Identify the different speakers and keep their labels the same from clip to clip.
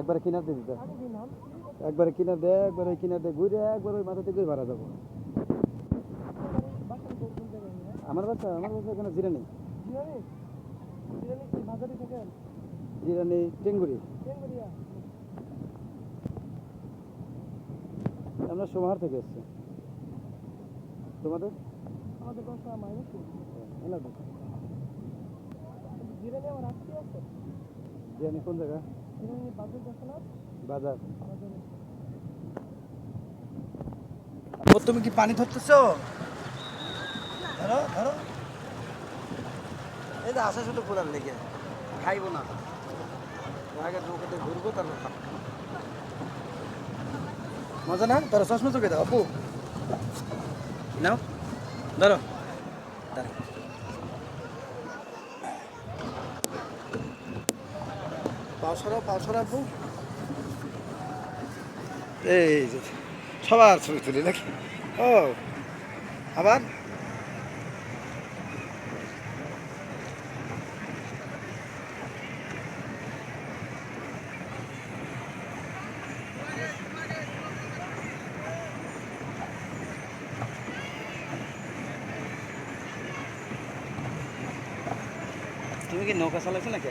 Speaker 1: একবারে কিনার দিয়ে দিতে, একবারে কিনার দে, একবারে কিনার দে ঘুরে, একবার ওই মাথাতে ঘুরে ভাড়া যাবো। আমার বাচ্চা এখানে জিরানি, জিরানি টেঙ্গুরি। আমরা সোমাহার থেকে এসছি। তোমাদের? আমাদের বাসা মাইনাসপুর। জিরানি আমার আত্মীয় আছে। জিরানি কোন জায়গা? জিরানি বাজার দেখো না? বাজার। ও তুমি কি পানি ধরতেছো? ধরো ধরো। এই যে আসা শুধু পুরান লেগে খাইবো না, আগে নৌকাতে ঘুরবো তারপর খাবো। মজা না? তোর চশমা চোখে দাও আপু, নাও ধরো। পাঁচশো আপু। এই যে সবার ছবি তুলি নাকি? ও আবার তুমি কি নৌকা চালাইছো নাকি?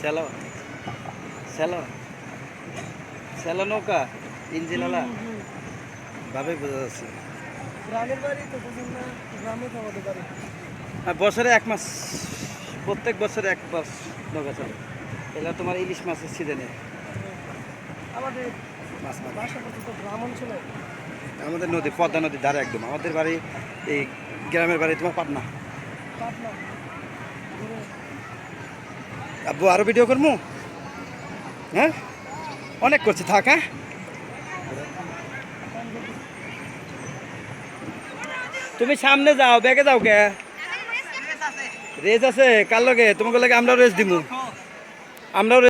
Speaker 1: স্যালো স্যালো স্যালো নৌকা ইঞ্জিনওয়ালা ভাবে বোঝা যাচ্ছে। গ্রামের বাড়ি তো গ্রামে আমাদের বাড়ি। বছরে 1 মাস, প্রত্যেক বছরে 1 মাস নৌকা চলে। এটা তোমার ইলিশ মাছের সিজনে। আমাদের মাছ তো গ্রাম অঞ্চলে, আমাদের নদী পদ্মা নদীর ধারে একদম। আমাদের বাড়ি এই গ্রামের বাড়ি তোমার পাটনা। আব্বু আরো ভিডিও করবো? হ্যাঁ অনেক করছে, থাক। হ্যাঁ তুমি সামনে যাও, ব্যাগে যাও কে? রেস আছে কার লগে? তোমাকে লাগে আমরাও রেস দিব, আমরাও।